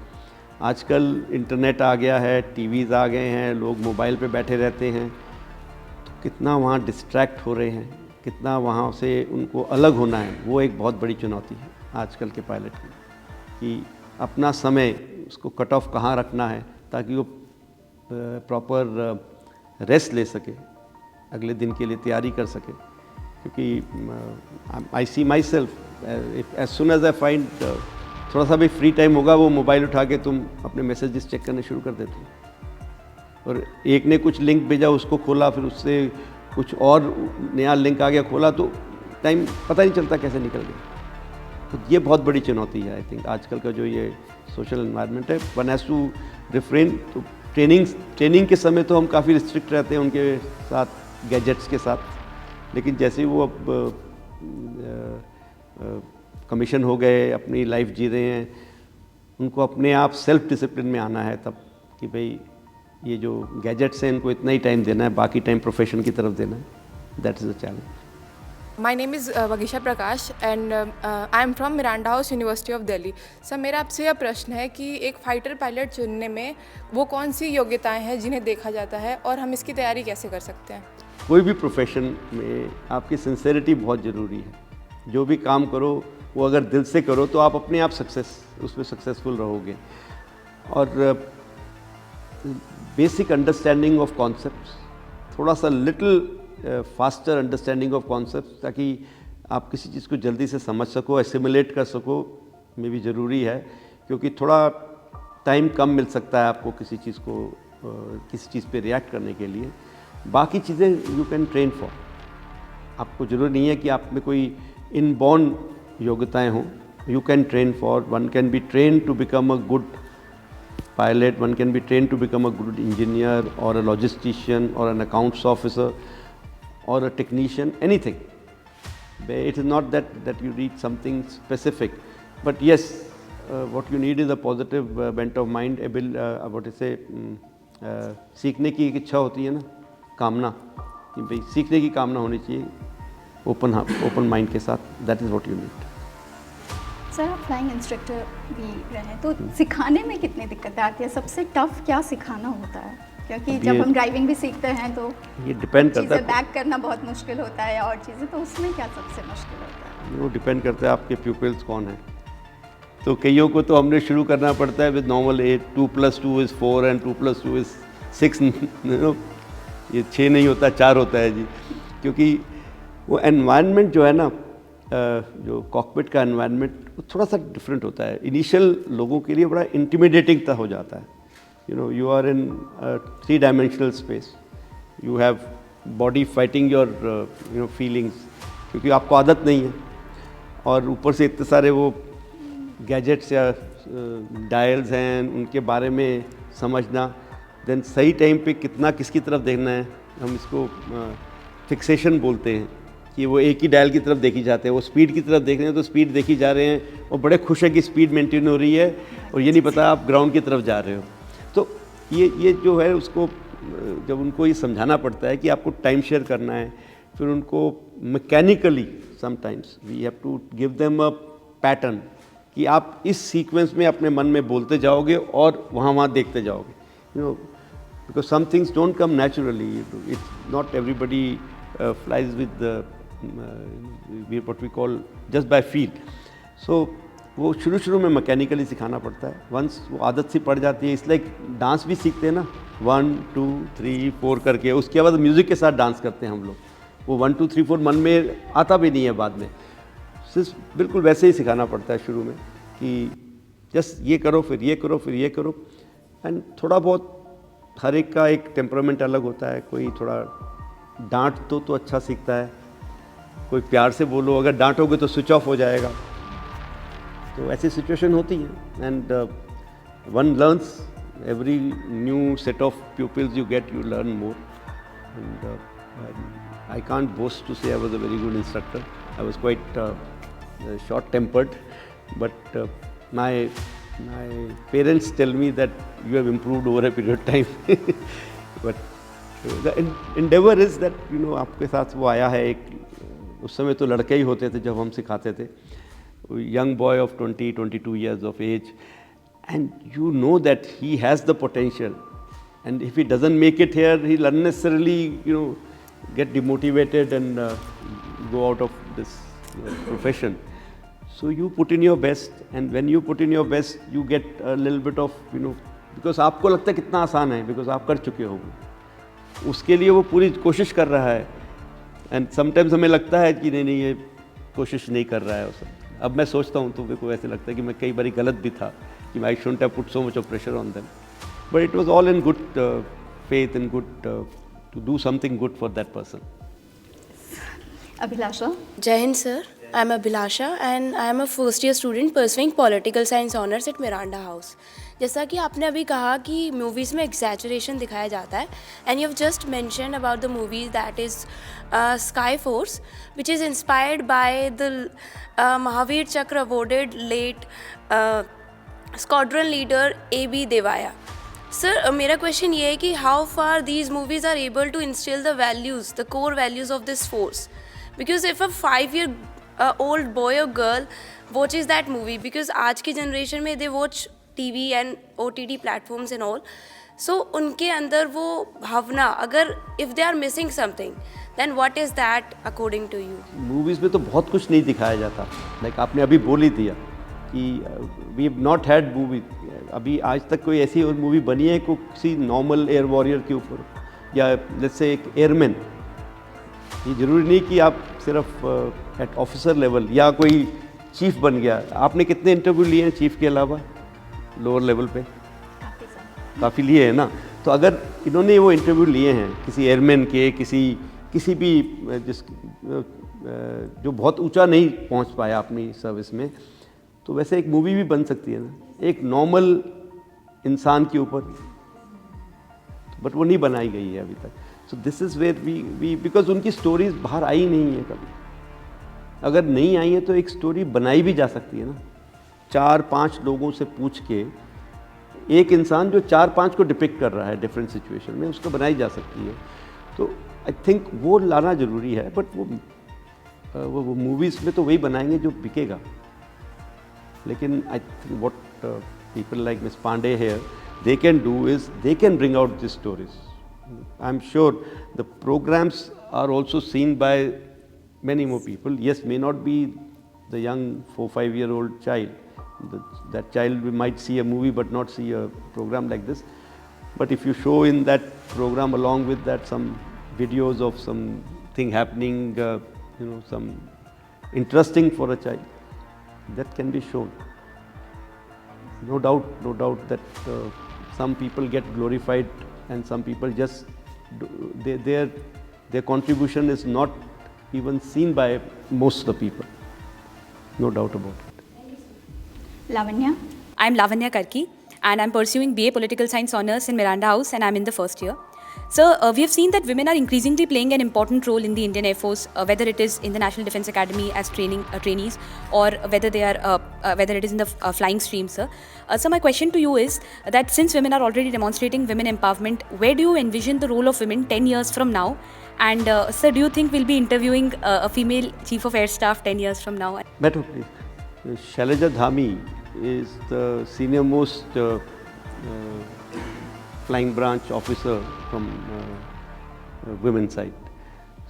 आजकल इंटरनेट आ गया है, टीवीज़ आ गए हैं, लोग मोबाइल पे बैठे रहते हैं, तो कितना वहाँ डिस्ट्रैक्ट हो रहे हैं, कितना वहाँ से उनको अलग होना है, वो एक बहुत बड़ी चुनौती है आजकल के पायलट की, कि अपना समय उसको कट ऑफ कहाँ रखना है ताकि वो प्रॉपर रेस्ट ले सके, अगले दिन के लिए तैयारी कर सके। क्योंकि I see my self as soon as I find थोड़ा सा भी फ्री टाइम होगा, वो मोबाइल उठा के तुम अपने मैसेजेस चेक करने शुरू कर देते हो। और एक ने कुछ लिंक भेजा, उसको खोला, फिर उससे कुछ और नया लिंक आ गया, खोला, तो टाइम पता नहीं चलता कैसे निकल गया। तो ये बहुत बड़ी चुनौती है आई थिंक आजकल का जो ये सोशल एनवायरनमेंट है। One has to refrain. तो ट्रेनिंग के समय तो हम काफ़ी रिस्ट्रिक्ट रहते हैं उनके साथ, गैजेट्स के साथ, लेकिन जैसे ही वो अब कमीशन हो गए, अपनी लाइफ जी रहे हैं, उनको अपने आप सेल्फ डिसिप्लिन में आना है तब कि भाई ये जो गैजेट्स हैं इनको इतना ही टाइम देना है, बाकी टाइम प्रोफेशन की तरफ देना है. That is the challenge. My name is Vagisha Prakash and I am from Miranda House, University of Delhi. Sir, मेरा आपसे यह प्रश्न है कि एक फाइटर पायलट चुनने में वो कौन सी योग्यताएं हैं जिन्हें देखा जाता है और हम इसकी तैयारी कैसे कर सकते हैं? कोई भी प्रोफेशन में आपकी सिंसेरिटी बहुत ज़रूरी है. जो भी काम करो वो अगर दिल से करो तो आप अपने आप उसमें सक्सेसफुल रहोगे. और बेसिक अंडरस्टैंडिंग ऑफ कॉन्सेप्ट्स, थोड़ा सा little faster understanding of concepts, ताकि आप किसी चीज़ को जल्दी से समझ सको, एसिमुलेट कर सको, में भी ज़रूरी है. क्योंकि थोड़ा टाइम कम मिल सकता है आपको किसी चीज़ को किसी चीज़ पे रिएक्ट करने के लिए. बाकी चीज़ें यू कैन ट्रेन फॉर. आपको ज़रूरी नहीं है कि आप में कोई इनबॉर्न योग्यताएं हों. You can train for. One can be train to become a good pilot, one can be trained to become a good engineer or a logistician or an accounts officer or a technician, anything. It is not that you need something specific, but yes, what you need is a positive bent of mind, what to say, सीखने की एक इच्छा होती है ना, कामना, कि भाई सीखने की कामना होनी चाहिए ओपन माइंड के साथ. That is what you need. Sir, आप फ्लाइंग इंस्ट्रक्टर भी रहे, तो सिखाने में कितनी दिक्कतें आती है? सबसे टफ क्या सिखाना होता है? क्योंकि जब हम ड्राइविंग भी सीखते हैं तो ये डिपेंड करता है. बैक करना बहुत मुश्किल होता है और चीज़ें, तो उसमें क्या सबसे मुश्किल होता है? वो डिपेंड करता है आपके प्यूपिल्स कौन हैं. तो कईयों को तो हमने शुरू करना पड़ता है with normal age. 2+2 is 4 and 2+2 is 6. ये 6 नहीं होता, 4 होता है जी. क्योंकि वो एनवायरनमेंट जो है ना, जो कॉकपिट का एनवायरनमेंट, वो थोड़ा सा डिफरेंट होता है. इनिशियल लोगों के लिए बड़ा इंटिमिडेटिंग सा हो जाता है. You are in 3 dimensional space. You have body fighting your feelings, क्योंकि आपको आदत नहीं है. और ऊपर से इतने सारे वो गैजेट्स या डायल्स हैं, उनके बारे में समझना. देन सही टाइम पे कितना किसकी तरफ देखना है, हम इसको फिक्सेशन बोलते हैं, कि वो एक ही डायल की तरफ देखी जाते हैं. वो स्पीड की तरफ देख रहे हैं तो स्पीड देखी जा रहे हैं और बड़े खुश है कि स्पीड मेंटेन हो रही है, और ये नहीं पता आप ग्राउंड की तरफ जा रहे हो. तो ये जो है उसको जब उनको ये समझाना पड़ता है कि आपको टाइम शेयर करना है, फिर उनको mechanically sometimes we have to give them a pattern कि आप इस सीक्वेंस में अपने मन में बोलते जाओगे और वहाँ देखते जाओगे. Because some things don't come naturally. It's not everybody flies with what we call just by feel. So वो शुरू में मैकेनिकली सिखाना पड़ता है. वंस वो आदत सी पड़ जाती है, इसलिए डांस भी सीखते हैं ना, 1 2 3 4 करके, उसके बाद म्यूज़िक के साथ डांस करते हैं हम लोग. वो 1 2 3 4 मन में आता भी नहीं है बाद में. सिर्फ बिल्कुल वैसे ही सिखाना पड़ता है शुरू में कि जस्ट ये करो, फिर ये करो, फिर ये करो. एंड थोड़ा बहुत हर एक का एक टेम्परामेंट अलग होता है. कोई थोड़ा डांट दो तो अच्छा सीखता है, कोई प्यार से बोलो, अगर डांटोगे तो स्विच ऑफ हो जाएगा. तो ऐसी सिचुएशन होती है. And one learns every new set of pupils you get, you learn more. And I can't boast to say I was a very good instructor. I was quite short-tempered, but my parents tell me that you have improved over a period of time. But the endeavor is that आपके साथ वो आया है एक. उस समय तो लड़के ही होते थे जब हम सिखाते थे. Young boy of 20-22 years of age, and you know that he has the potential, and if he doesn't make it here, he'll unnecessarily get demotivated and go out of this profession. So you put in your best, and when you put in your best, you get a little bit of because आपको लगता है कितना आसान है, because आप कर चुके हो. उसके लिए वो पूरी कोशिश कर रहा है. एंड समटाइम्स हमें लगता है कि नहीं ये कोशिश नहीं कर रहा है. उसे अब मैं सोचता हूँ तो मेरे को ऐसे लगता है कि मैं कई बार गलत भी था, कि I shouldn't have put so much of pressure on them, but it was all in good faith and good to do something good for that person. Abhilasha. Jai Hind sir, I'm Abhilasha and I am a first year student pursuing political science honors at Miranda House. जैसा कि आपने अभी कहा कि movies में exaggeration दिखाया जाता है, and you have just mention about the movie that is Sky Force which is inspired by the Mahavir Chakra awarded late squadron leader A.B. Devayya. Sir, मेरा क्वेश्चन ये है कि how far these movies are able to instil the values, the core values of this force, because if a 5-year old boy or girl watches that movie, because आज की generation में they watch TV and OTT platforms and all, so उनके अंदर वो भावना, अगर if they are missing something, then what is that according to you? Movies में तो बहुत कुछ नहीं दिखाया जाता, लाइक आपने अभी बोल ही दिया कि we have not had movie, अभी आज तक कोई ऐसी और मूवी बनी है को किसी नॉर्मल एयर वॉरियर के ऊपर, या लेट्स से एक एयरमैन. ये ज़रूरी नहीं कि आप सिर्फ एट ऑफिसर लेवल या कोई चीफ बन गया. आपने कितने इंटरव्यू लिए हैं चीफ के अलावा लोअर लेवल पे? काफ़ी लिए हैं ना. तो अगर इन्होंने वो इंटरव्यू लिए हैं किसी एयरमैन के, किसी भी जो बहुत ऊंचा नहीं पहुंच पाया अपनी सर्विस में, तो वैसे एक मूवी भी बन सकती है ना एक नॉर्मल इंसान के ऊपर, बट वो नहीं बनाई गई है अभी तक. So this is where we because उनकी स्टोरीज बाहर आई नहीं है कभी. अगर नहीं आई है तो एक स्टोरी बनाई भी जा सकती है ना. 4-5 लोगों से पूछ के एक इंसान जो 4-5 को डिपिक्ट कर रहा है डिफरेंट सिचुएशन में, उसको बनाई जा सकती है. तो आई थिंक वो लाना ज़रूरी है. बट वो मूवीज़ में तो वही बनाएंगे जो बिकेगा. लेकिन I think what people like miss Pandey here they can do is they can bring out this stories. I am sure the programs are also seen by many more people. Yes, may not be the young 4-5-year-old child. That child might see a movie but not see a program like this. But if you show in that program along with that some videos of something happening, some interesting for a child, that can be shown. No doubt that some people get glorified and some people just their contribution is not even seen by most of the people. No doubt about it. Lavanya? I'm Lavanya Karki and I'm pursuing BA Political Science Honours in Miranda House and I'm in the first year. So we have seen that women are increasingly playing an important role in the Indian Air Force, whether it is in the National Defence Academy as trainees or whether they are whether it is in the flying stream, sir. So my question to you is that since women are already demonstrating women empowerment, where do you envision the role of women 10 years from now? And sir, do you think we'll be interviewing a female Chief of Air Staff 10 years from now? Better, please. Shailaja Dhami is the senior most flying branch officer from women's side.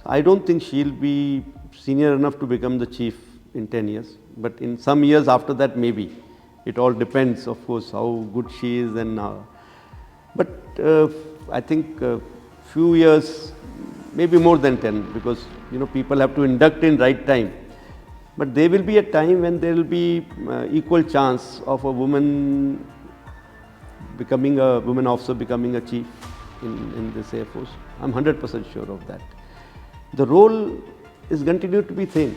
I don't think she'll be senior enough to become the chief in 10 years, but in some years after that maybe. It all depends, of course, how good she is and but I think few years, maybe more than 10, because people have to induct in right time. But there will be a time when there will be equal chance of a woman officer becoming a chief in this Air Force. I'm 100% sure of that. The role is continued to be same.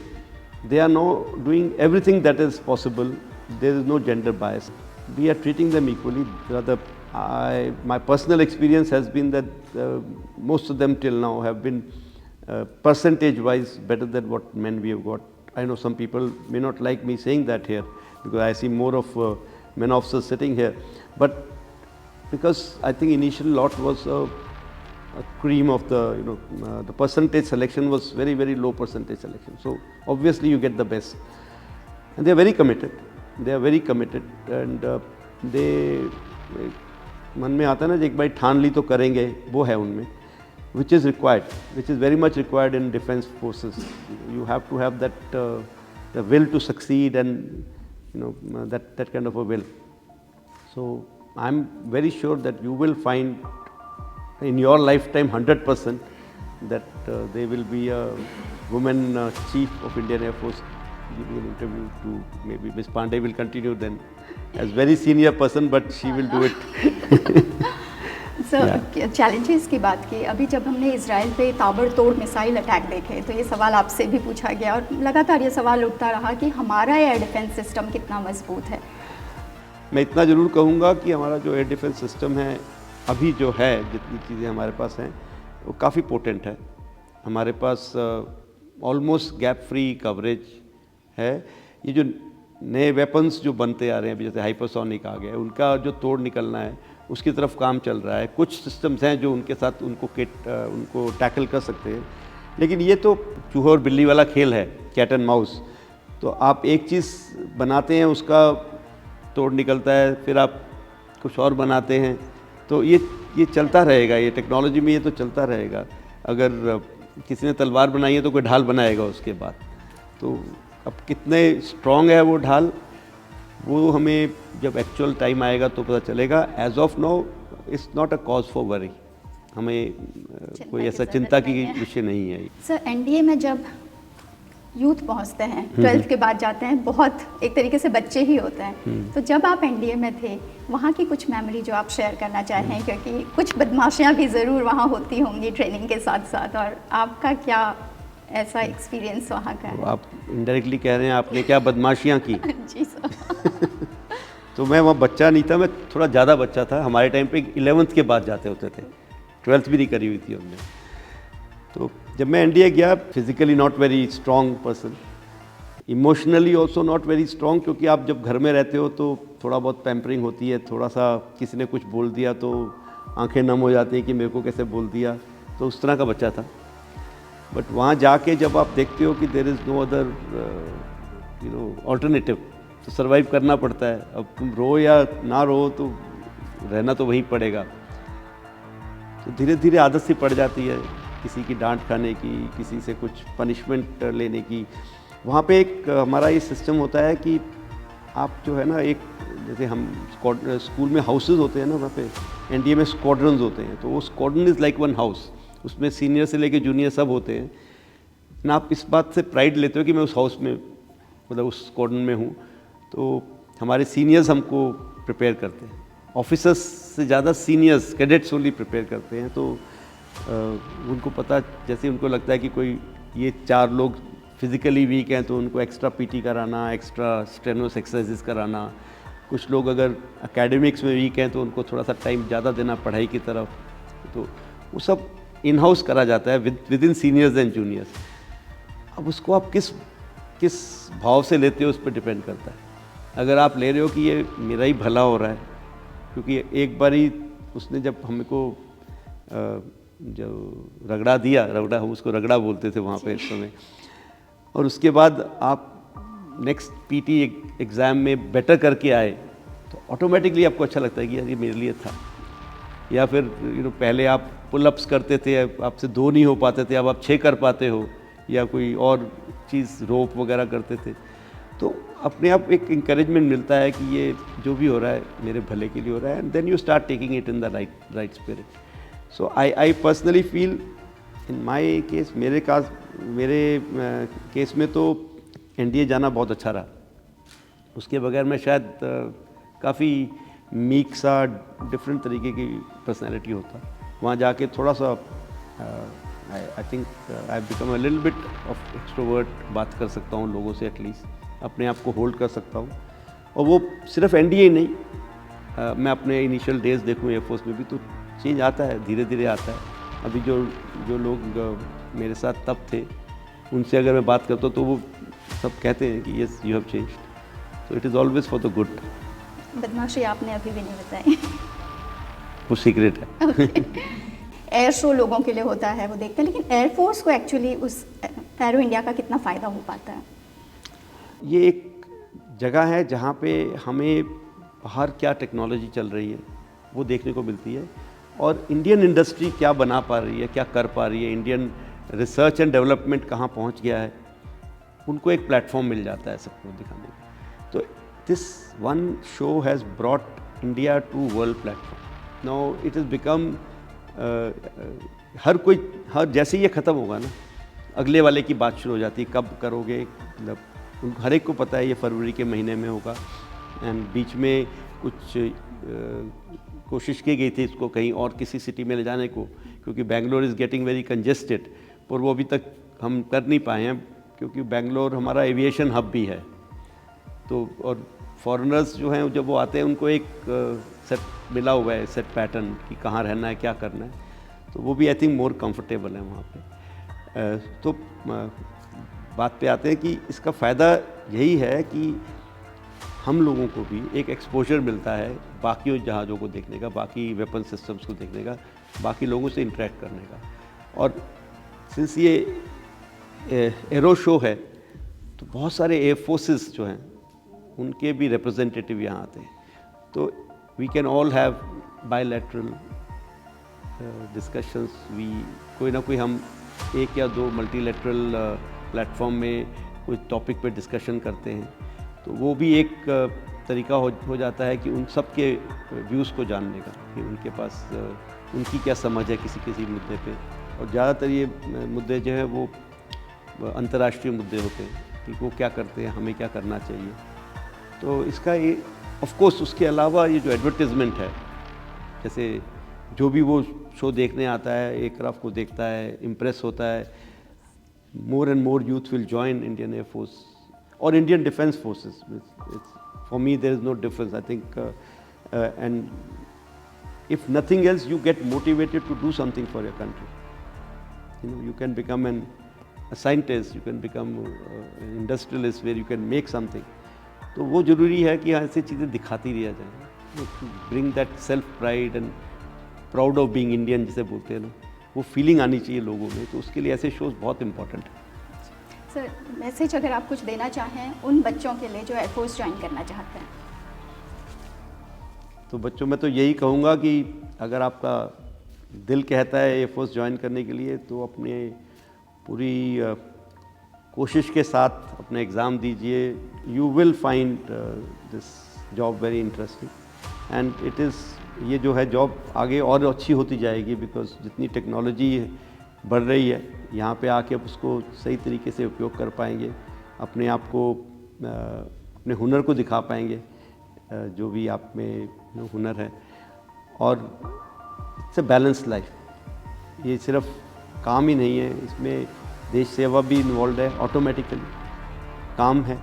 They are now doing everything that is possible. There is no gender bias. We are treating them equally. My personal experience has been that most of them till now have been percentage-wise better than what men we have got. I know some people may not like me saying that here because I see more of men officers sitting here. But because I think initial lot was a cream of the percentage selection was very, very low percentage selection. So obviously you get the best. And they are very committed. They are very committed and they मन में आता है ना एक बार ठान ली तो करेंगे, वो है उनमें, which is very much required in defense forces. You have to have that the will to succeed and that kind of a will. So I'm very sure that you will find in your lifetime 100% that there will be a woman chief of Indian Air Force. Give me an interview to maybe Miss Pandey will continue then as very senior person, but she will do it. Sir challenges की बात की, अभी जब हमने Israel पे ताबड़तोड़ missile attack देखे तो ये सवाल आपसे भी पूछा गया और लगातार ये सवाल उठता रहा कि हमारा एयर डिफेंस सिस्टम कितना मजबूत है. मैं इतना ज़रूर कहूँगा कि हमारा जो एयर डिफेंस सिस्टम है अभी जो है, जितनी चीज़ें हमारे पास हैं वो काफ़ी पोटेंट है। हमारे पास ऑलमोस्ट गैप फ्री कवरेज है। ये जो नए वेपन्स जो बनते आ रहे हैं अभी, जैसे हाइपरसोनिक आ गए, उनका जो तोड़ निकलना है उसकी तरफ काम चल रहा है। कुछ सिस्टम्स हैं जो उनके साथ उनको टैकल कर सकते हैं, लेकिन ये तो चूहे और बिल्ली वाला खेल है, कैट एंड माउस। तो आप एक चीज़ बनाते हैं, उसका तोड़ निकलता है, फिर आप कुछ और बनाते हैं, तो ये चलता रहेगा। ये टेक्नोलॉजी में ये तो चलता रहेगा। अगर किसी ने तलवार बनाई है तो कोई ढाल बनाएगा उसके बाद। तो अब कितने स्ट्रॉन्ग है वो ढाल, वो हमें जब एक्चुअल टाइम आएगा तो पता चलेगा। As of now it's not a cause for worry. हमें कोई ऐसा चिंता की विषय नहीं है। सर, एनडीए में जब यूथ पहुंचते हैं, 12th के बाद जाते हैं, बहुत एक तरीके से बच्चे ही होते हैं, तो जब आप एनडीए में थे वहाँ की कुछ मेमोरी जो आप शेयर करना चाहें, क्योंकि कुछ बदमाशियाँ भी ज़रूर वहाँ होती होंगी ट्रेनिंग के साथ साथ, और आपका क्या ऐसा एक्सपीरियंस वहाँ का है? आप इनडायरेक्टली कह रहे हैं आपने क्या बदमाशियाँ की? जी सर। तो मैं वहाँ बच्चा नहीं था, मैं थोड़ा ज़्यादा बच्चा था। हमारे टाइम पे 11th के बाद जाते होते थे, 12th भी नहीं करी हुई थी हमने। तो जब मैं एनडीए गया, physically not very strong person, emotionally also not very strong, क्योंकि आप जब घर में रहते हो तो थोड़ा बहुत पैम्परिंग होती है। थोड़ा सा किसी ने कुछ बोल दिया तो आंखें नम हो जाती हैं कि मेरे को कैसे बोल दिया, तो उस तरह का बच्चा था। बट वहाँ जाके जब आप देखते हो कि there is no other alternative, तो सर्वाइव करना पड़ता है। अब तुम रो या ना रो तो रहना तो वहीं पड़ेगा। तो धीरे धीरे आदत सी पड़ जाती है किसी की डांट खाने की, किसी से कुछ पनिशमेंट लेने की। वहाँ पे एक हमारा ये सिस्टम होता है कि आप जो है ना, एक जैसे हम स्कूल में हाउसेस होते हैं ना, वहाँ पे एनडीए में स्क्वाड्रन्स होते हैं, तो वो squadron is like one house. उसमें सीनियर से लेके जूनियर सब होते हैं ना। आप इस बात से प्राइड लेते हो कि मैं उस हाउस में, मतलब उस स्क्वाड्रन में हूँ। तो हमारे सीनियर्स हमको प्रिपेयर करते हैं, ऑफिसर्स से ज़्यादा सीनियर्स कैडेट्स ओनली प्रिपेयर करते हैं। तो उनको पता, जैसे उनको लगता है कि कोई ये 4 लोग फिज़िकली वीक हैं तो उनको एक्स्ट्रा पीटी कराना, एक्स्ट्रा स्ट्रेनोस एक्सरसाइजेस कराना। कुछ लोग अगर एकेडमिक्स में वीक हैं तो उनको थोड़ा सा टाइम ज़्यादा देना पढ़ाई की तरफ। तो वो सब इन हाउस करा जाता है with in seniors and juniors. अब उसको आप किस भाव से लेते हो उस पर डिपेंड करता है। अगर आप ले रहे हो कि ये मेरा ही भला हो रहा है, क्योंकि एक बारी उसने जब हमको जो रगड़ा दिया, हम उसको रगड़ा बोलते थे वहाँ पे इस समय, और उसके बाद आप नेक्स्ट पीटी एग्ज़ाम में बेटर करके आए तो ऑटोमेटिकली आपको अच्छा लगता है कि यार ये मेरे लिए था। या फिर पहले आप पुलअप्स करते थे, आपसे 2 नहीं हो पाते थे, अब आप 6 कर पाते हो, या कोई और चीज़ रोप वगैरह करते थे। तो अपने आप एक इंकरेजमेंट मिलता है कि ये जो भी हो रहा है मेरे भले के लिए हो रहा है, and then you start taking it in the right spirit. So I personally feel in my case, मेरे केस में तो एनडीए जाना बहुत अच्छा रहा। उसके बगैर मैं शायद काफ़ी मीक सा डिफरेंट तरीके की पर्सनैलिटी होता। वहाँ जाके थोड़ा सा I think I become a little bit of extrovert, बात कर सकता हूँ लोगों से, एटलीस्ट अपने आप को होल्ड कर सकता हूँ। और वो सिर्फ एनडीए ही नहीं, मैं अपने इनिशियल डेज देखूँ एयरफोर्स में भी तो चेंज आता है, धीरे धीरे आता है। अभी जो लोग मेरे साथ तब थे उनसे अगर मैं बात करता हूँ तो वो सब कहते हैं कि yes you have changed, so it is always for the good. बदमाशी आपने अभी भी नहीं बताई। वो सीक्रेट है। एयर शो लोगों के लिए होता है, वो देखते हैं, लेकिन एयरफोर्स को एक्चुअली उस एरो इंडिया का कितना फ़ायदा हो पाता है? ये एक जगह है जहाँ पे हमें बाहर क्या टेक्नोलॉजी चल रही है वो देखने को मिलती है, और इंडियन इंडस्ट्री क्या बना पा रही है, क्या कर पा रही है, इंडियन रिसर्च एंड डेवलपमेंट कहाँ पहुँच गया है, उनको एक प्लेटफॉर्म मिल जाता है सबको दिखाने का। तो this one show has brought India to world platform. Now it is become हर जैसे ही ये ख़त्म होगा ना, अगले वाले की बात शुरू हो जाती है, कब करोगे, मतलब हर एक को पता है ये फरवरी के महीने में होगा। एंड बीच में कुछ कोशिश की गई थी इसको कहीं और किसी सिटी में ले जाने को, क्योंकि Bangalore is getting very congested, पर वो अभी तक हम कर नहीं पाए हैं, क्योंकि बेंगलोर हमारा एविएशन हब भी है। तो और फॉरेनर्स जो हैं जब वो आते हैं उनको एक सेट मिला हुआ है, सेट पैटर्न कि कहाँ रहना है, क्या करना है, तो वो भी आई थिंक मोर कंफर्टेबल है वहाँ पे। तो बात पे आते हैं कि इसका फ़ायदा यही है कि हम लोगों को भी एक एक्सपोजर मिलता है बाकी जहाज़ों को देखने का, बाकी वेपन सिस्टम्स को देखने का, बाकी लोगों से इंटरेक्ट करने का। और सिंस ये एरो शो है तो बहुत सारे एयर फोर्सेस जो हैं उनके भी रिप्रेजेंटेटिव यहाँ आते हैं, तो we can all have bilateral discussions. कोई ना कोई हम एक या दो मल्टीलैटरल प्लेटफॉर्म में कोई टॉपिक पे डिस्कशन करते हैं, तो वो भी एक तरीका हो जाता है कि उन सब के व्यूज़ को जानने का, कि उनके पास उनकी क्या समझ है किसी मुद्दे पे। और ज़्यादातर ये मुद्दे जो हैं वो अंतर्राष्ट्रीय मुद्दे होते हैं कि वो क्या करते हैं, हमें क्या करना चाहिए। तो इसका ये ऑफ कोर्स उसके अलावा ये जो एडवर्टीज़मेंट है, जैसे जो भी वो शो देखने आता है, एयरक्राफ्ट को देखता है, इम्प्रेस होता है, more and more youth will join Indian Air Force और Indian defence forces. For me there is no difference, I think, and if nothing else you get motivated to do something for your country. You know, you can become a scientist, you can become an industrialist where you can make something. तो वो ज़रूरी है कि ऐसी चीज़ें दिखाती रहा जाए, to bring that self pride and proud of being Indian जिसे बोलते हैं ना, वो फीलिंग आनी चाहिए लोगों में। तो उसके लिए ऐसे शोज़ बहुत इम्पोर्टेंट है। सर, मैसेज अगर आप कुछ देना चाहें उन बच्चों के लिए जो एयरफोर्स ज्वाइन करना चाहते हैं। तो बच्चों मैं तो यही कहूँगा कि अगर आपका दिल कहता है एयरफोर्स ज्वाइन करने के लिए, तो अपने पूरी कोशिश के साथ अपने एग्ज़ाम दीजिए। You will find this job very interesting, and it is, ये जो है जॉब आगे और अच्छी होती जाएगी, बिकॉज जितनी टेक्नोलॉजी बढ़ रही है, यहाँ पे आके आप उसको सही तरीके से उपयोग कर पाएंगे, अपने आप को, अपने हुनर को दिखा पाएंगे, जो भी आप में हुनर है। और इट्स अ बैलेंस लाइफ, ये सिर्फ काम ही नहीं है, इसमें देश सेवा भी इन्वॉल्व है, ऑटोमेटिकली काम है,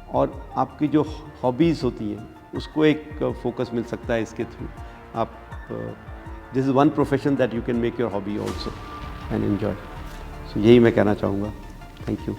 और आपकी जो हॉबीज़ होती हैं उसको एक फोकस मिल सकता है इसके थ्रू। आप, this is one profession that you can make your hobby also and enjoy. So यही मैं कहना चाहूँगा। Thank you.